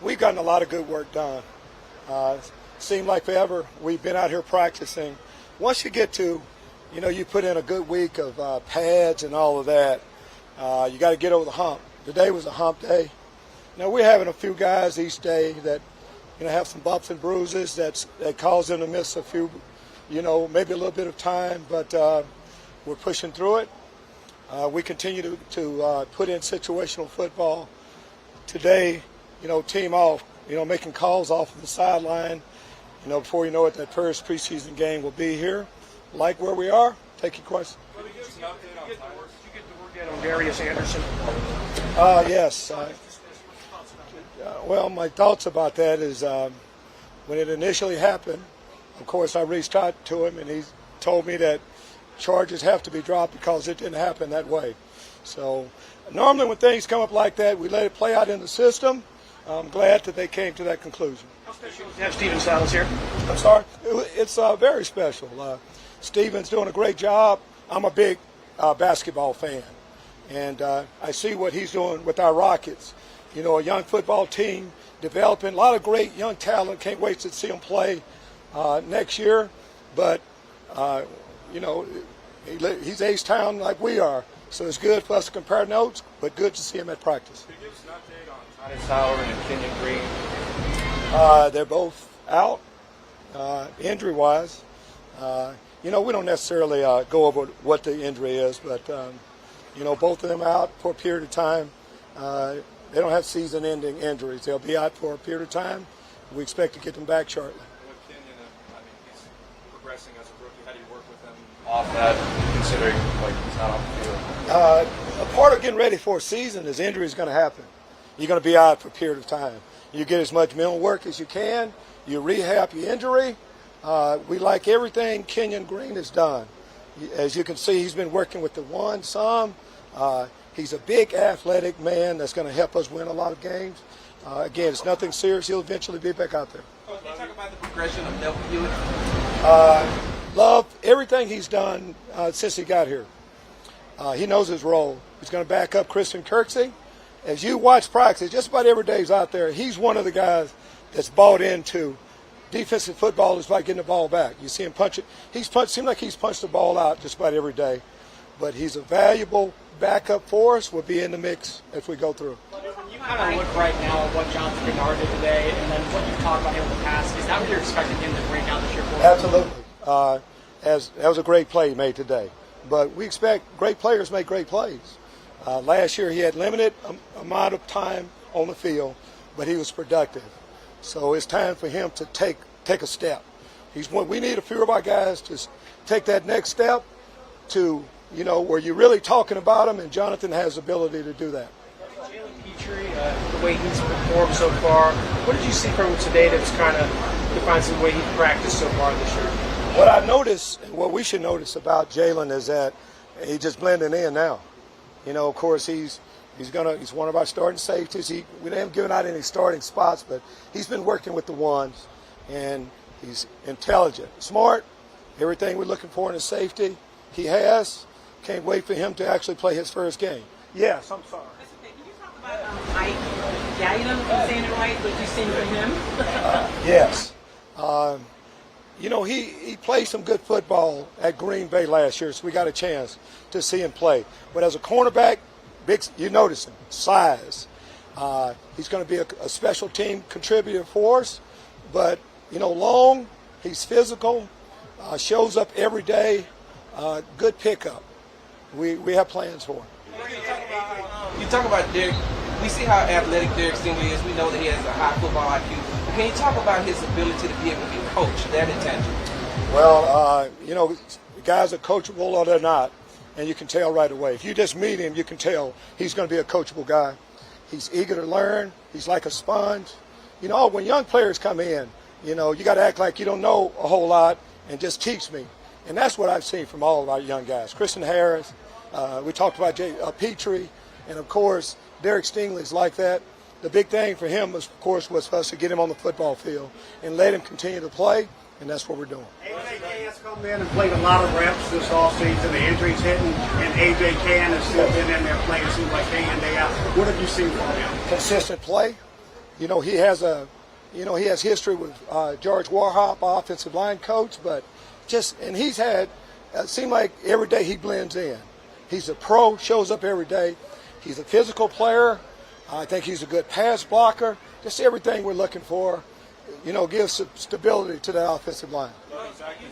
we've gotten a lot of good work done. Seemed like forever we've been out here practicing. Once you get to, you put in a good week of pads and all of that, you got to get over the hump. Today was a hump day. Now we're having a few guys each day that, have some bumps and bruises that cause them to miss a few, maybe a little bit of time, but we're pushing through it. We continue to put in situational football. Today, team off, making calls off of the sideline. Before you know it, that first preseason game will be here. Like where we are, take your question. Did you get the word yet on Darius Anderson? Yes. Well, my thoughts about that is when it initially happened, of course, I reached out to him, and he told me that charges have to be dropped because it didn't happen that way. So normally when things come up like that, we let it play out in the system. I'm glad that they came to that conclusion. How special is to have Steven Silas here? I'm sorry? It's very special. Steven's doing a great job. I'm a big basketball fan, and I see what he's doing with our Rockets. A young football team developing, a lot of great young talent. Can't wait to see them play next year. But, he's H-Town like we are. So it's good for us to compare notes, but good to see him at practice. Could you give us an update on Titus Howard and Kenyon Green? They're both out, injury-wise. We don't necessarily go over what the injury is, but, both of them out for a period of time. They don't have season-ending injuries. They'll be out for a period of time. We expect to get them back shortly. With Kenyon, he's progressing as a rookie. How do you work with him off that, considering he's not on the field? A part of getting ready for a season is injury is going to happen. You're going to be out for a period of time. You get as much mental work as you can. You rehab your injury. We like everything Kenyon Green has done. As you can see, he's been working with the one some. He's a big athletic man that's going to help us win a lot of games. Again, it's nothing serious. He'll eventually be back out there. Can you talk about the progression of Delvin Hewitt? Love everything he's done since he got here. He knows his role. He's going to back up Christian Kirksey. As you watch practice, just about every day he's out there, he's one of the guys that's bought into defensive football is like getting the ball back. You see him punch it. Seems like he's punched the ball out just about every day. But he's a valuable backup for us. Will be in the mix as we go through. You kind of look right now at what Jonathan Bernard did today, and then what you've talked about him in the past. Is that what you're expecting him to break out this year for? Absolutely. That was a great play he made today. But we expect great players make great plays. Last year he had limited amount of time on the field, but he was productive. So it's time for him to take a step. We need a few of our guys to take that next step to, where you're really talking about him, and Jonathan has the ability to do that. Jalen Petrie, the way he's performed so far, what did you see from him today that was kind of defines the way he's practiced so far this year? What I noticed, and what we should notice about Jalen is that he's just blending in now. Of course, he's one of our starting safeties. We haven't given out any starting spots, but he's been working with the ones, and he's intelligent, smart, everything we're looking for in a safety he has. Can't wait for him to actually play his first game. Yes, I'm sorry. That's okay. Can you talk about Mike Gallion, if I'm saying it right, what you've seen from him? Yes. He played some good football at Green Bay last year, so we got a chance to see him play. But as a cornerback, you notice him, size. He's going to be a special team contributor for us. But, long, he's physical, shows up every day, good pickup. We have plans for him. You talk about Derek. We see how athletic Derek Stingley is. We know that he has a high football IQ. But can you talk about his ability to be able to be coached, that intangible? Well, guys are coachable or they're not, and you can tell right away. If you just meet him, you can tell he's going to be a coachable guy. He's eager to learn. He's like a sponge. When young players come in, you got to act like you don't know a whole lot and just teach me. And that's what I've seen from all of our young guys. Christian Harris, we talked about Petrie, and, of course, Derek Stingley's like that. The big thing for him, was for us to get him on the football field and let him continue to play, and that's what we're doing. A.J. Cann's come in and played a lot of reps this offseason. The injuries hitting, and A.J. Cann has still been in there playing, seems like day in, day out. What have you seen from him? Consistent play. he has history with George Warhop, offensive line coach, but and he's had, it seemed like every day he blends in. He's a pro, shows up every day. He's a physical player. I think he's a good pass blocker. Just everything we're looking for, gives stability to that offensive line. You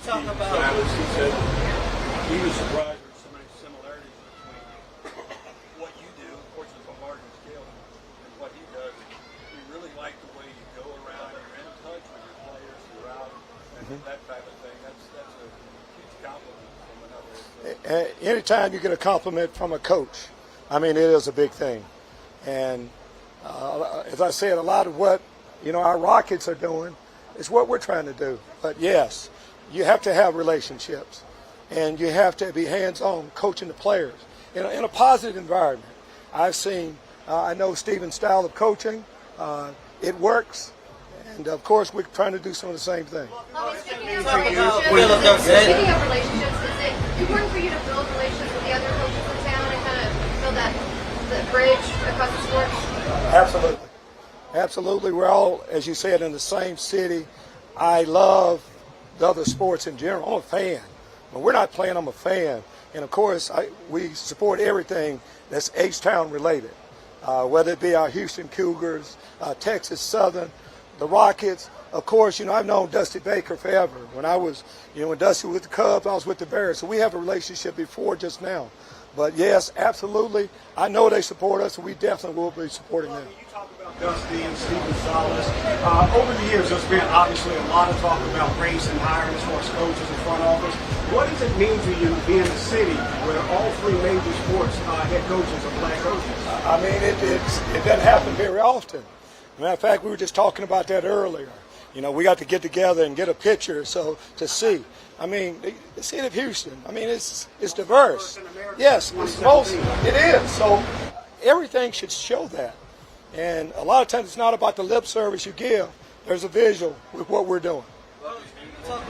talk about he said he was surprised there's so many similarities between what you do, of course it's a larger scale, and what he does. We really like the way you go around, you're in touch with your players, you're out, and that type of thing. That's a huge compliment from another. Anytime you get a compliment from a coach, I mean, it is a big thing. And as I said, a lot of what our Rockets are doing is what we're trying to do. But yes, you have to have relationships, and you have to be hands-on coaching the players in a positive environment. I know Steven's style of coaching. It works, and of course we're trying to do some of the same thing. Speaking of relationships, is it important for you to build relationships with the other coaches in town and kind of build the bridge across the sports? Absolutely. We're all, as you said, in the same city. I love the other sports in general. I'm a fan. When we're not playing, I'm a fan. And, of course, we support everything that's H-Town related, whether it be our Houston Cougars, Texas Southern, the Rockets. Of course, I've known Dusty Baker forever. When when Dusty was with the Cubs, I was with the Bears. So we have a relationship before just now. But, yes, absolutely. I know they support us, and we definitely will be supporting them. You talk about Dusty and Stephen Salas. Over the years, there's been obviously a lot of talk about race and hiring as far as coaches and front office. What does it mean to you to be in a city where all three major sports head coaches are black coaches? I mean, it doesn't happen very often. Matter of fact, we were just talking about that earlier. We got to get together and get a picture to see. I mean, the city of Houston, I mean, it's diverse. Yes, it is. So everything should show that. And a lot of times it's not about the lip service you give. There's a visual with what we're doing. Coach, can you talk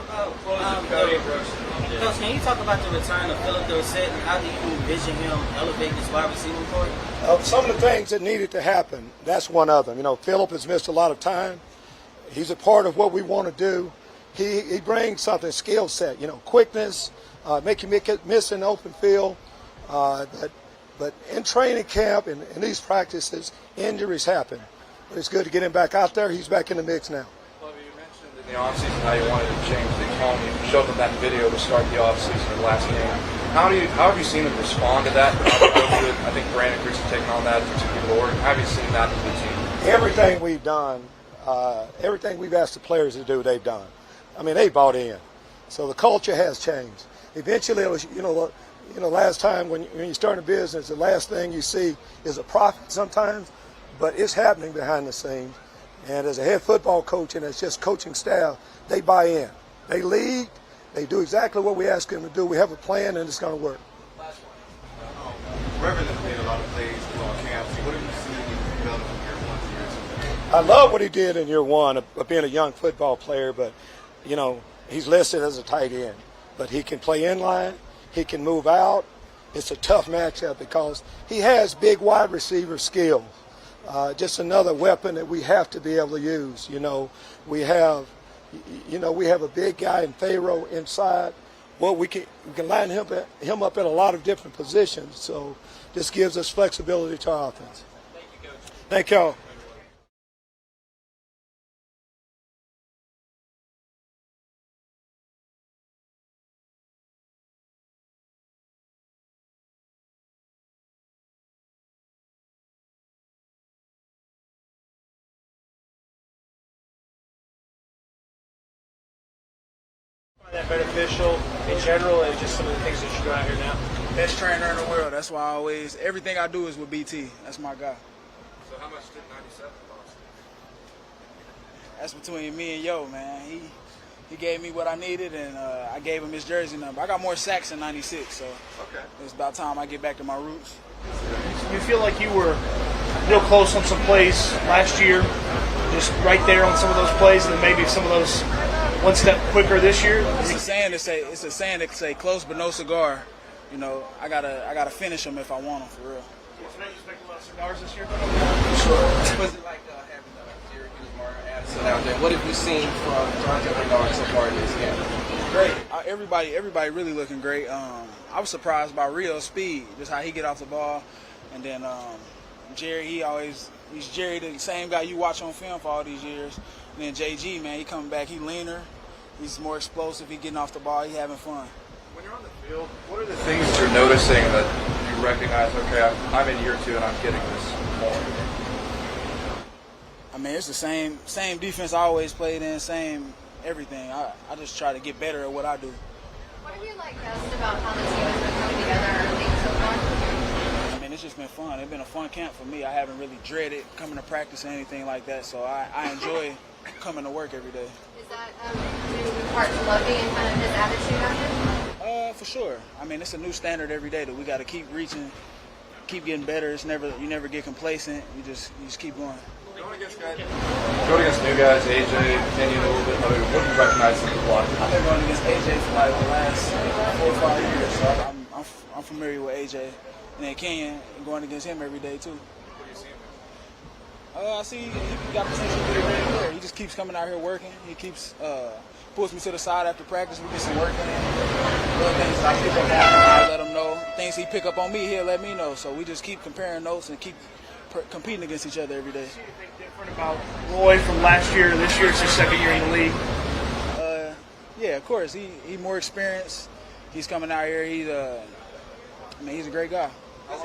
about the return of Philip Dorsett and how do you envision him elevate this wide receiving corps? Some of the things that needed to happen, that's one of them. Philip has missed a lot of time. He's a part of what we want to do. He brings something, skill set, quickness, make you miss an open field. But in training camp and in these practices, injuries happen. But it's good to get him back out there. He's back in the mix now. Lovie, you mentioned in the offseason how you wanted to change the tone. You showed them that video to start the offseason, the last game. How have you seen them respond to that? I think Brandon Creek's taking on that to the Lord. How have you seen that with the team? Everything we've done, everything we've asked the players to do, they've done. I mean, they bought in. So the culture has changed. Eventually, it was, last time when you start a business, the last thing you see is a profit sometimes, but it's happening behind the scenes. And as a head football coach and as just coaching staff, they buy in. They lead. They do exactly what we ask them to do. We have a plan, and it's going to work. Last one. Reverend has made a lot of plays throughout camp. What have you seen develop from year 1 to year 2? I love what he did in year one of being a young football player, but, he's listed as a tight end. But he can play in line. He can move out. It's a tough matchup because he has big wide receiver skills. Just another weapon that we have to be able to use. We have a big guy in Pharaoh inside. Well, we can line him up in a lot of different positions. So this gives us flexibility to our offense. Thank you, Coach. Thank y'all. That beneficial in general, and just some of the things that you do out here now? Best trainer in the world. That's why everything I do is with BT. That's my guy. So how much did 97 cost? That's between me and Yo, man. He gave me what I needed, and I gave him his jersey number. I got more sacks in 96, so it's about time I get back to my roots. You feel like you were real close on some plays last year, just right there on some of those plays, and then maybe some of those one step quicker this year? It's a saying to say close but no cigar. I gotta finish them if I want them for real. Tonight you expect a lot of cigars this year? Sure. Was it like having out there. What have you seen from Jonathan Bernard so far this game? Great. Everybody really looking great. I was surprised by Rio's speed, just how he get off the ball. And then Jerry, he's Jerry, the same guy you watch on film for all these years. And then JG, man, he coming back, he leaner, he's more explosive, he getting off the ball, he having fun. When you're on the field, what are the things that you're noticing that you recognize, okay, I'm in year 2 and I'm getting this more? I mean, it's the same defense I always played in, same everything. I just try to get better at what I do. What do you like best about how the team has been coming together and being so fun? I mean, it's just been fun. It's been a fun camp for me. I haven't really dreaded coming to practice or anything like that, so I enjoy coming to work every day. Is that due part to Lovie and kind of his attitude out For sure. I mean, it's a new standard every day that we got to keep reaching, keep getting better. You never get complacent. You just keep going. Going against new guys, AJ, Kenyon a little bit. What do you recognize in the block? I've been going against AJ for like the last 4 or 5 years, so I'm familiar with AJ. And then Kenyon, going against him every day too. What do you see? I see he got potential to be a great player. He just keeps coming out here working. He keeps pulls me to the side after practice. We get some work in. Little things I pick up on him, I let him know. Things he pick up on me, he'll let me know. So we just keep comparing notes and keep competing against each other every day. What do you think different about Roy from last year to this year? It's his second year in the league. Yeah, of course. He more experienced. He's coming out here. He's a great guy.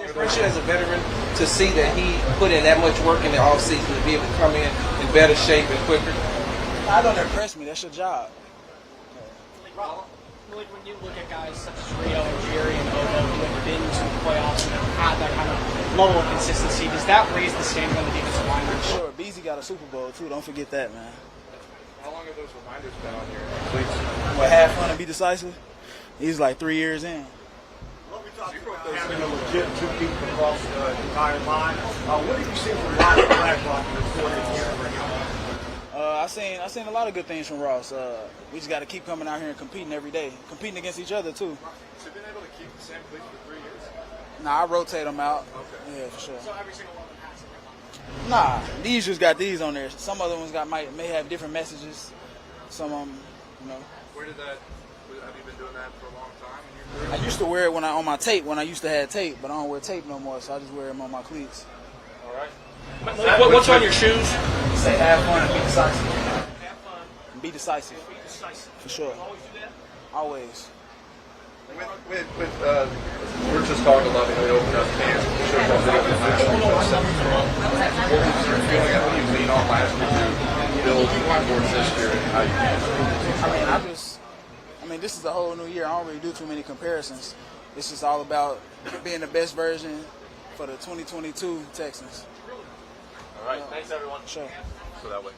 Impression as a veteran to see that he put in that much work in the offseason to be able to come in better shape and quicker. I don't impress me. That's your job. Malik, when you look at guys such as Rio and Jerry and Ogo who have been to the playoffs and have had that kind of level of consistency, does that raise the standard on the defensive line? Sure. Beasley got a Super Bowl too. Don't forget that, man. How long have those reminders been on your cleats? What, have fun and be decisive? He's like 3 years in. Having a legit 2 deep across the entire line. What have you seen from Ross Blacklock in this 4th year? I seen a lot of good things from Ross. We just got to keep coming out here and competing every day, competing against each other too. So you've been able to keep the same cleats for 3 years? Nah, I rotate them out. Okay. Yeah, for sure. So every single one of them has it. Nah, these just got these on there. Some other ones may have different messages. Some of them, Where did that? Have you been doing that for a long time in your career? I used to wear it on my tape when I used to have tape, but I don't wear tape no more, so I just wear them on my cleats. All right. What's on your shoes? Say have fun and be decisive. Have fun. Be decisive. Be decisive. For sure. You always do that? Always. We're just talking to Lovie. He opened up cans and showed that video. What do you lean on last year to build towards this year and how you I mean, this is a whole new year. I don't really do too many comparisons. It's just all about being the best version for the 2022 Texans. All right. Thanks, everyone. Sure. So that way.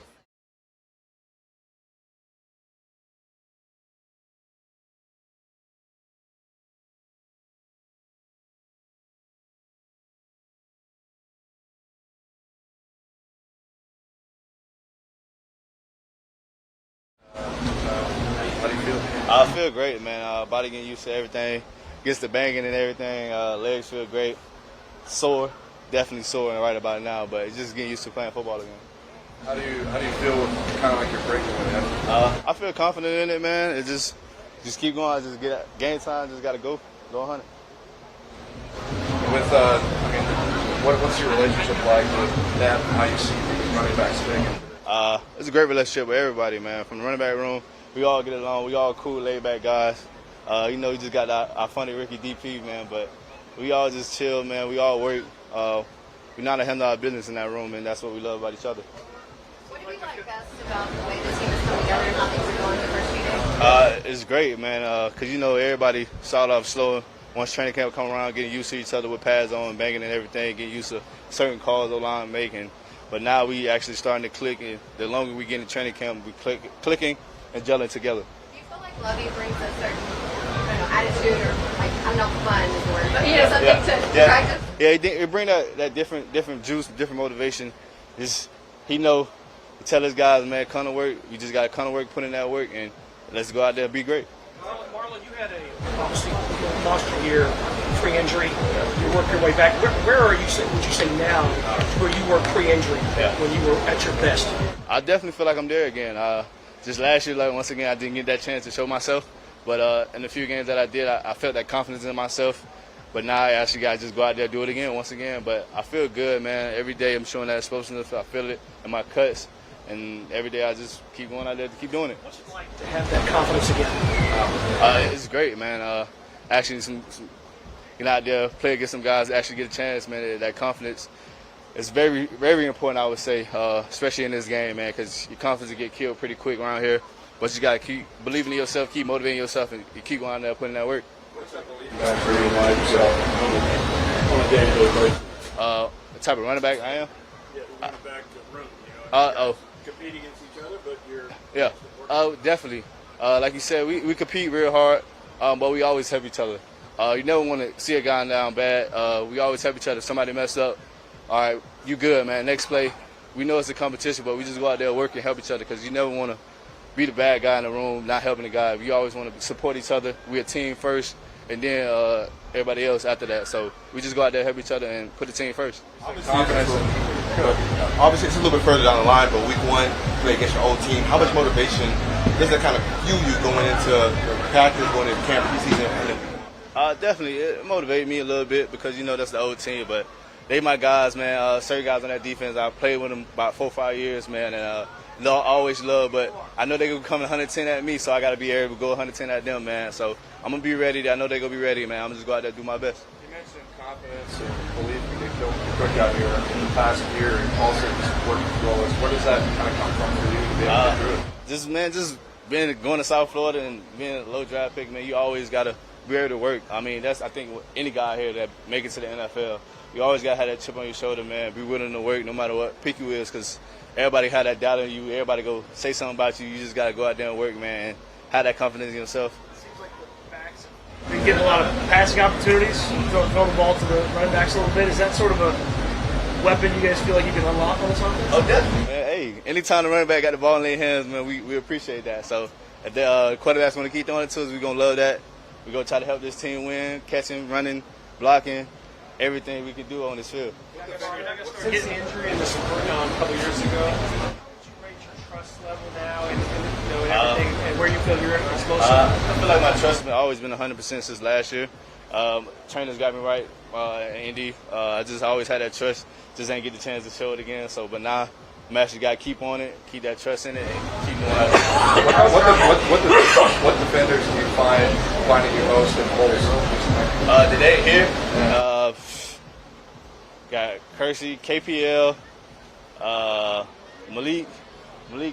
How do you feel? I feel great, man. Body getting used to everything. Gets the banging and everything. Legs feel great. Sore. Definitely sore right about now, but it's just getting used to playing football again. How do you feel with kind of like your breakaway? I feel confident in it, man. It just keep going. Just get game time. Just gotta go 100. With what's your relationship like with that? How you see the running backs fitting? It's a great relationship with everybody, man. From the running back room, we all get along. We all cool, laid back guys. We just got our funny Ricky DP, man, but we all just chill, man. We all work. We not to handle our business in that room, and that's what we love about each other. What do you like best about the way the team has come together and how things are going the first few days? It's great, man, because, everybody started off slow. Once training camp come around, getting used to each other with pads on, banging and everything, getting used to certain calls O-line making. But now we actually starting to click, and the longer we get in training camp, we clicking and gelling together. Do you feel like Lovie brings a certain attitude or, I'm not fun is the word, but something to practice? Yeah, he bring that different juice, different motivation. He tell his guys, man, come to work. You just got to come to work, put in that work, and let's go out there and be great. Marlon, you had obviously lost your year, free injury. You worked your way back. Where are you? Would you say now to where you were pre-injury when you were at your best? I definitely feel like I'm there again. Just last year, once again, I didn't get that chance to show myself. But in the few games that I did, I felt that confidence in myself. But now I actually got to just go out there and do it again, once again. But I feel good, man. Every day I'm showing that explosiveness. I feel it in my cuts. And every day I just keep going out there to keep doing it. What's it like to have that confidence again? It's great, man. Actually, get out there, play against some guys, actually get a chance, man. That confidence is very, very important, I would say, especially in this game, man, because your confidence will get killed pretty quick around here. But you got to keep believing in yourself, keep motivating yourself, and you keep going out there putting that work. What's that belief factor in life yourself on a day-to-day basis? The type of running back I am? Yeah, we're running back to room, you know. Compete against each other, but you're... Yeah, definitely. Like you said, we compete real hard, but we always help each other. You never want to see a guy down bad. We always help each other. If somebody messed up, all right, you good, man. Next play, we know it's a competition, but we just go out there, work, and help each other because you never want to be the bad guy in the room, not helping the guy. We always want to support each other. We're a team first, and then everybody else after that. So we just go out there, help each other, and put the team first. Obviously, it's a little bit further down the line, but week one, play against your old team. How much motivation does that kind of fuel you going into practice, going into camp preseason? Definitely, it motivated me a little bit because, that's the old team, but they my guys, man. Certain guys on that defense, I played with them about 4 or 5 years, man, and they'll always love, but I know they're going to come 110 at me, so I got to be able to go 110 at them, man. So I'm going to be ready. I know they're going to be ready, man. I'm going to just go out there and do my best. You mentioned confidence and belief you get quick out here in the past year and also just working through all this. Where does that kind of come from for you to be able to do it? Just going to South Florida and being a low draft pick, man, you always got to be able to work. I mean, that's, I think, any guy here that make it to the NFL, you always got to have that chip on your shoulder, man. Be willing to work no matter what pick you is, because everybody had that doubt in you. Everybody go say something about you. You just got to go out there and work, man, and have that confidence in yourself. It seems like the backs have been getting a lot of passing opportunities, throw the ball to the running backs a little bit. Is that sort of a weapon you guys feel like you can unlock on this offense? Oh, definitely, man. Hey, anytime the running back got the ball in their hands, man, we appreciate that. So if the quarterback's going to keep throwing it to us, we're going to love that. We're going to try to help this team win, catching, running, blocking, everything we can do on this field. Since the injury and the support a couple years ago, would you rate your trust level now and everything, and where you feel you're exposed to? I feel like my trust has always been 100% since last year. Trainers got me right, Indy. I just always had that trust. Just ain't get the chance to show it again. But now I'm actually got to keep on it, keep that trust in it, and keep doing it. What defenders do you finding you most in holes? Today here, got Kersey, KPL, Malik,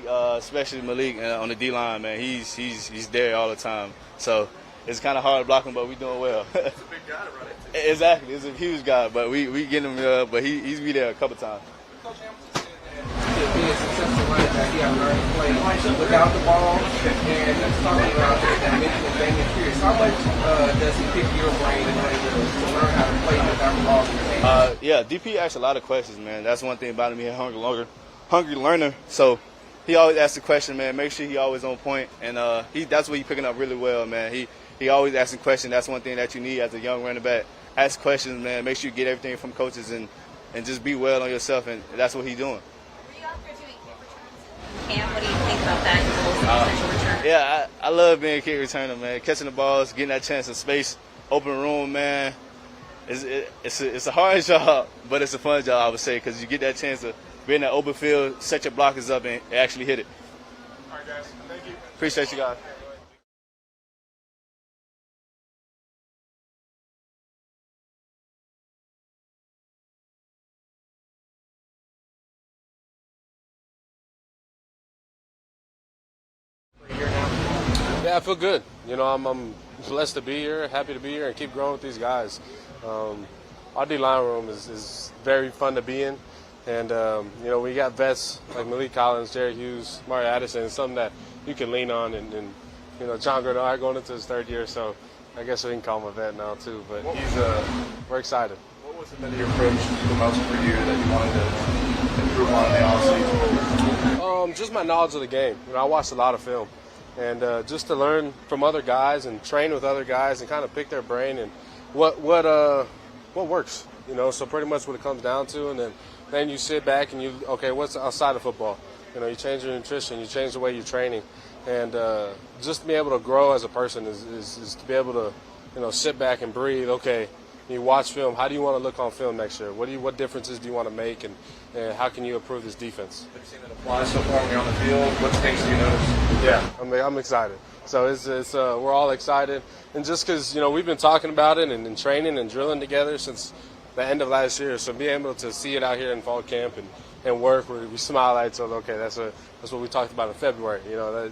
especially Malik on the D-line, man. He's there all the time. So it's kind of hard to block him, but we doing well. It's a big guy to run into. Exactly, it's a huge guy, but we get him, but he's be there a couple times. Coach Hamilton said that to be a successful running back, you have to learn to play without the ball, and that's talking about that mental and banging experience. How much does he pick your brain in order to learn how to play without the ball? Yeah, DP asks a lot of questions, man. That's one thing about him. He's a hungry learner. So he always asks the question, man. Make sure he always on point, and that's what he's picking up really well, man. He always asking questions. That's one thing that you need as a young running back. Ask questions, man. Make sure you get everything from coaches and just be well on yourself, and that's what he's doing. Were you out there doing kick returns in camp? What do you think about that? Yeah, I love being a kick returner, man. Catching the balls, getting that chance of space, open room, man. It's a hard job, but it's a fun job, I would say, because you get that chance to be in that open field, set your blockers up, and actually hit it. All right, guys. Thank you. Appreciate you guys. Yeah, I feel good. I'm blessed to be here, happy to be here, and keep growing with these guys. Our D-line room is very fun to be in. And, we got vets like Malik Collins, Jerry Hughes, Mario Addison. It's something that you can lean on. And John Grenard going into his third year, so I guess we can call him a vet now, too. But we're excited. What was it that you approached the most for you that you wanted to improve on in the offseason? Just my knowledge of the game. I watched a lot of film. And just to learn from other guys and train with other guys and kind of pick their brain and what works, so pretty much what it comes down to. And then then you sit back and okay, what's outside of football? You change your nutrition, you change the way you're training, and just to be able to grow as a person is to be able to, sit back and breathe. Okay, you watch film. How do you want to look on film next year? What differences do you want to make, and how can you improve this defense? Have you seen that apply so far when you're on the field? What things do you notice? Yeah, I'm excited. So it's we're all excited, and just because we've been talking about it and training and drilling together since the end of last year, so being able to see it out here in fall camp and work, we smile at each other. Okay, that's what we talked about in February.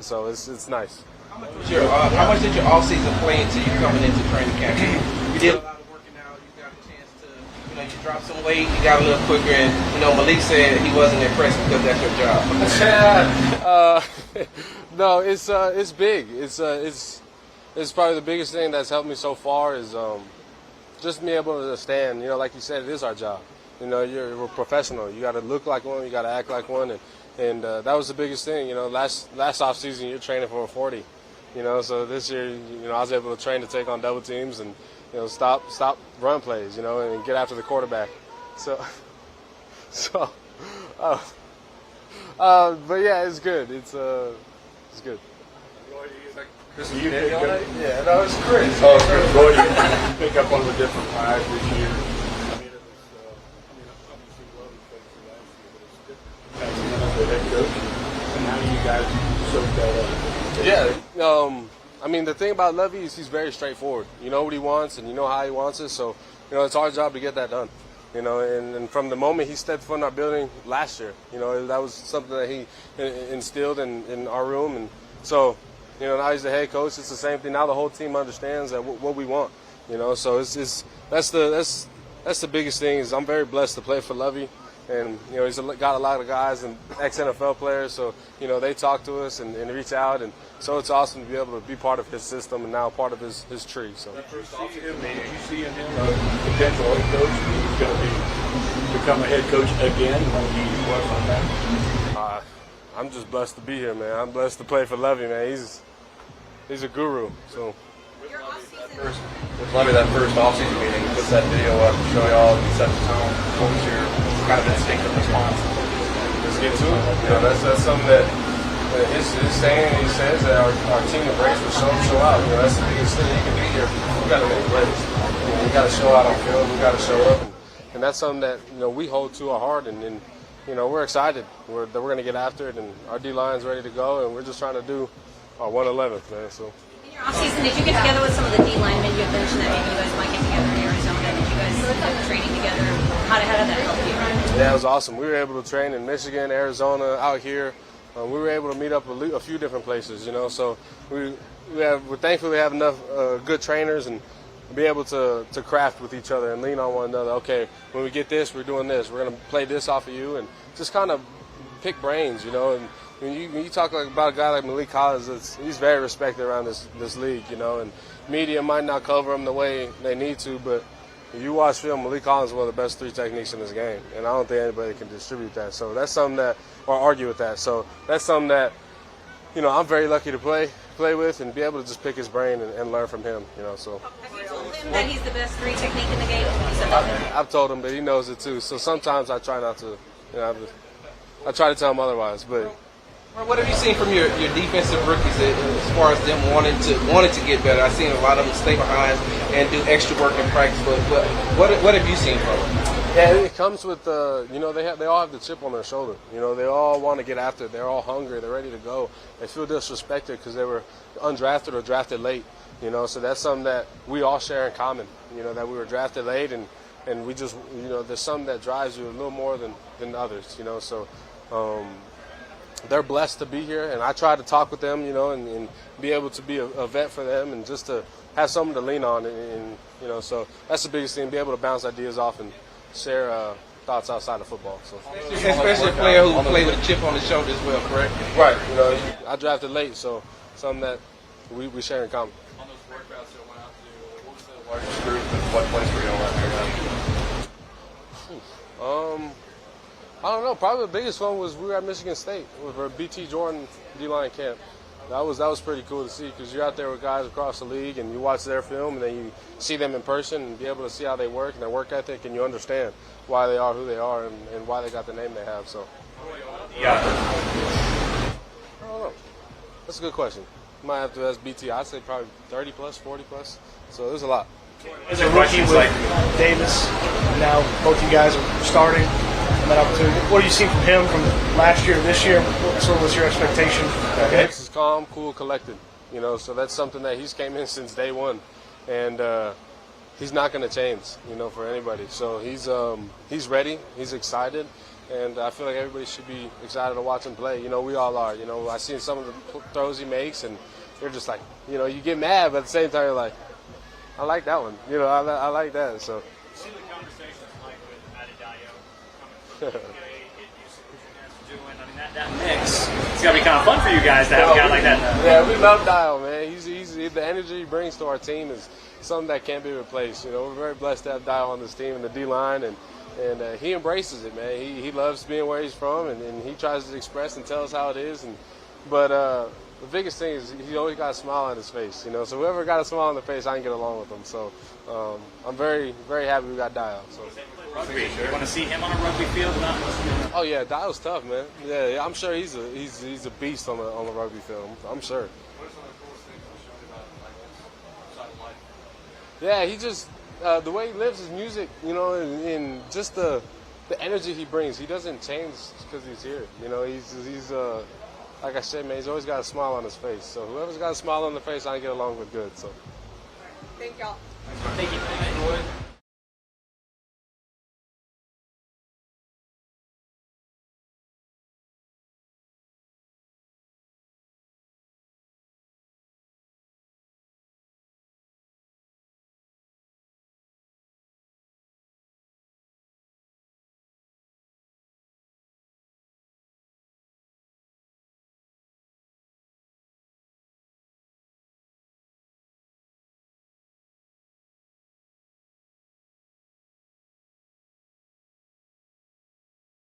So it's nice. How much did your off-season play into you coming into training camp? You did a lot of working out. You got a chance to, you dropped some weight. You got a little quicker, and Malik said he wasn't impressed because that's your job. No, it's big. It's probably the biggest thing that's helped me so far is just being able to understand. Like you said, it is our job. We're professional. You got to look like one. You got to act like one, and that was the biggest thing. Last off season you're training for a 40. So this year, I was able to train to take on double teams and stop run plays. And get after the quarterback. But yeah, it's good. It's good. Yeah, no, it's Chris. Oh, it's Chris. Roy, you pick up on the different guys this year. It was, obviously, Lovie played for last year, but it's different as the head coach. And how do you guys soak that up? Yeah, the thing about Lovie is he's very straightforward. You know what he wants, and you know how he wants it. So, it's our job to get that done. And from the moment he stepped foot in our building last year, that was something that he instilled in our room, and so. Now he's the head coach. It's the same thing. Now the whole team understands that what we want. So that's the biggest thing. Is I'm very blessed to play for Lovie, and he's got a lot of guys and ex-NFL players. So they talk to us and reach out, and so it's awesome to be able to be part of his system and now part of his tree. So. Are you seeing him a potential head coach? He's going to become a head coach again when he was on that. I'm just blessed to be here, man. I'm blessed to play for Lovie, man. He's a guru. So. With Lovie, that first offseason meeting, he puts that video up to show y'all, he sets the tone. What was your kind of instinctive response? Let's get to it. That's something that his saying. He says that our team embrace will show out. That's the biggest thing you can be here. We got to make plays. We got to show out on field. We got to show up, and that's something that we hold to our heart, and we're excited. We're going to get after it, and our D-line's ready to go, and we're just trying to do our 111th, man. So. In your offseason, did you get together with some of the D-linemen? You had mentioned that maybe you guys might get together in Arizona. Did you guys do training together? How did that help you? Yeah, it was awesome. We were able to train in Michigan, Arizona, out here. We were able to meet up a few different places, So we thankfully have enough good trainers and be able to craft with each other and lean on one another. Okay, when we get this, we're doing this. We're going to play this off of you, and just kind of pick brains, And when you talk about a guy like Malik Collins, he's very respected around this league, And media might not cover him the way they need to, but if you watch film, Malik Collins is one of the best 3 techniques in this game, and I don't think anybody can distribute that. So that's something that, or argue with that. So that's something that, I'm very lucky to play with and be able to just pick his brain and learn from him, So. Have you told him that he's the best 3 technique in the game? I've told him, but he knows it too. So sometimes I try not to, I try to tell him otherwise, but. What have you seen from your defensive rookies as far as them wanting to get better? I've seen a lot of them stay behind and do extra work in practice, but what have you seen from them? Yeah, it comes with they all have the chip on their shoulder. They all want to get after it. They're all hungry. They're ready to go. They feel disrespected because they were undrafted or drafted late. So that's something that we all share in common. That we were drafted late and we just there's something that drives you a little more than others. So. They're blessed to be here, and I try to talk with them, and be able to be a vet for them, and just to have someone to lean on, and so that's the biggest thing: be able to bounce ideas off and share thoughts outside of football. So, especially a player who played with a chip on his shoulder as well, correct? Right. I drafted late, so something that we share in common. On those workouts that went out to, what was the largest group, and what place were you all at there? I don't know. Probably the biggest one was we were at Michigan State with our BT Jordan D-line camp. That was pretty cool to see because you're out there with guys across the league and you watch their film and then you see them in person and be able to see how they work and their work ethic and you understand why they are who they are and why they got the name they have. So, Yeah. I don't know. That's a good question. Might have to ask BT. I'd say probably 30 plus, 40 plus. So there's a lot. As a rookie with Davis, now both you guys are starting on that opportunity. What are you seeing from him from last year to this year? What sort of was your expectation? Davis is calm, cool, collected. You know, so that's something that he's came in since day one, and he's not going to change. You know, for anybody. So he's ready. He's excited. And I feel like everybody should be excited to watch him play. You know, we all are. You know, I've seen some of the throws he makes, and you're just like, you know, you get mad, but at the same time, you're like, I like that one. You know, I like that. So. See the conversations like with Adedayo coming from the NBA, doing. I mean, that mix. It's got to be kind of fun for you guys to have a guy like that. Yeah, we love Dio, man. He's the energy he brings to our team is something that can't be replaced. You know, we're very blessed to have Dio on this team in the D-line, and he embraces it, man. He loves being where he's from, and he tries to express and tell us how it is. But the biggest thing is he always got a smile on his face, you know. So whoever got a smile on their face, I can get along with them. So I'm very, very happy we got Dio. So. Rugby. You want to see him on a rugby field? Oh yeah, Dio's tough, man. Yeah, I'm sure he's a beast on the rugby field. I'm sure. Yeah, he just the way he lives his music, you know, and just the energy he brings. He doesn't change because he's here. You know, he's like I said, man, he's always got a smile on his face. So whoever's got a smile on their face, I get along with good. So. Thank y'all. Thank you.